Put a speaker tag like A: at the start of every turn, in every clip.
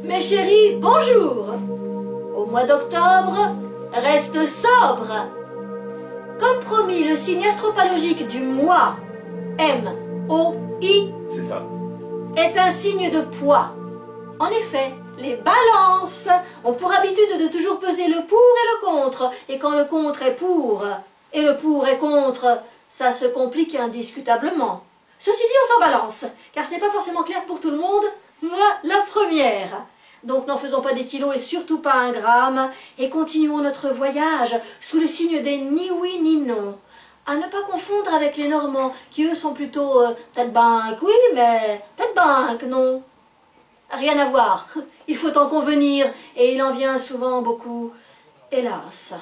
A: Mes chéris, bonjour. Au mois d'octobre, reste sobre. Comme promis, le signe astropalogique du mois, M-O-I,
B: C'est ça.
A: est un signe de poids. En effet, les balances ont pour habitude de toujours peser le pour et le contre. Et quand le contre est pour et le pour est contre, ça se complique indiscutablement. Ceci dit, on s'en balance, car ce n'est pas forcément clair pour tout le monde, moi la première. Donc n'en faisons pas des kilos et surtout pas un gramme, et continuons notre voyage sous le signe des ni oui ni non. À ne pas confondre avec les Normands, qui eux sont plutôt tête-banque, oui, mais tête-banque, non. Rien à voir, il faut en convenir, et il en vient souvent beaucoup, hélas.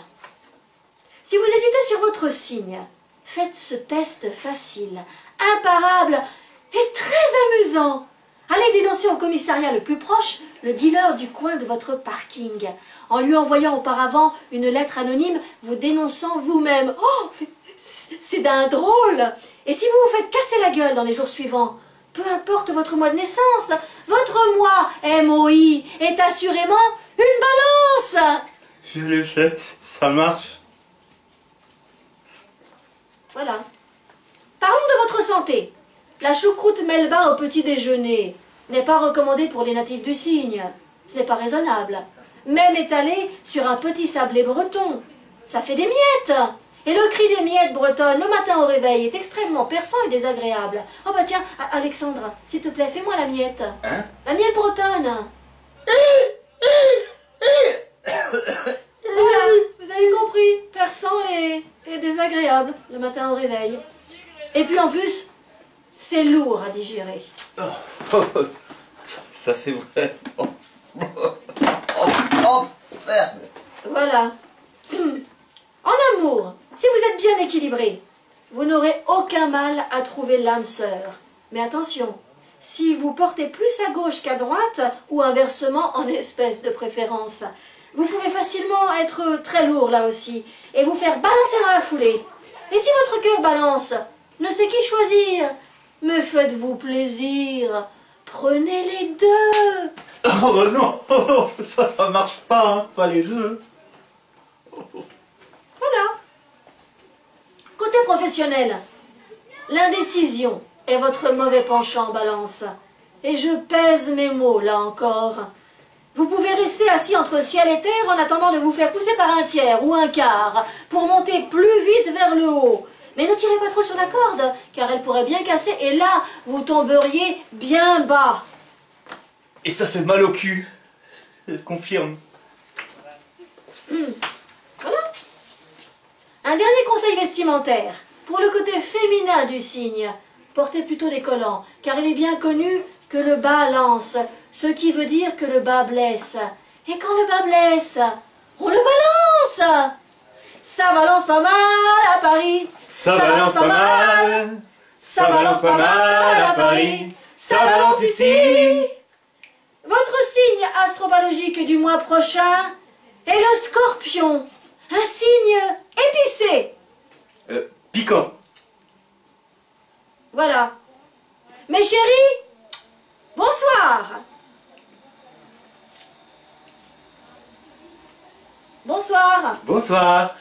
A: Si vous hésitez sur votre signe, faites ce test facile, imparable et très amusant. Allez dénoncer au commissariat le plus proche le dealer du coin de votre parking, en lui envoyant auparavant une lettre anonyme vous dénonçant vous-même. Oh, c'est d'un drôle. Et si vous vous faites casser la gueule dans les jours suivants, peu importe votre mois de naissance, votre mois, M-O-I, est assurément une balance.
B: Je l'ai fait, ça marche.
A: Voilà. Parlons de votre santé. La choucroute Melba au petit déjeuner n'est pas recommandée pour les natifs du Cygne. Ce n'est pas raisonnable. Même étalée sur un petit sablé breton. Ça fait des miettes. Et le cri des miettes bretonnes le matin au réveil est extrêmement perçant et désagréable. Oh bah tiens, Alexandre, s'il te plaît, fais-moi la miette.
B: Hein?
A: La miette bretonne. Voilà, vous avez compris, perçant et désagréable le matin au réveil. Et puis en plus, c'est lourd à digérer.
B: Ça c'est vrai. Oh, merde.
A: Voilà. En amour, si vous êtes bien équilibré, vous n'aurez aucun mal à trouver l'âme sœur. Mais attention, si vous portez plus à gauche qu'à droite, ou inversement en espèce de préférence, vous pouvez facilement être très lourd là aussi, et vous faire balancer dans la foulée. Et si votre cœur balance, ne sait qui choisir, mais faites-vous plaisir, prenez les deux.
B: Oh bah non, ça marche pas, hein, pas les deux.
A: Voilà. Côté professionnel, l'indécision est votre mauvais penchant en balance. Et je pèse mes mots là encore. Vous pouvez rester assis entre ciel et terre en attendant de vous faire pousser par un tiers ou un quart pour monter plus vite vers le haut. Mais ne tirez pas trop sur la corde, car elle pourrait bien casser et là, vous tomberiez bien bas.
B: Et ça fait mal au cul. Je confirme.
A: Voilà. Un dernier conseil vestimentaire. Pour le côté féminin du signe, portez plutôt des collants, car il est bien connu que le bas lance, ce qui veut dire que le bas blesse. Et quand le bas blesse, on le balance. Ça balance pas mal à Paris.
B: Ça balance pas mal.
A: Ça balance pas mal à Paris. Ça balance ici. Votre signe astropalogique du mois prochain est le Scorpion. Un signe épicé.
B: Piquant.
A: Voilà. Mes chéris, bonsoir. Bonsoir.
B: Bonsoir.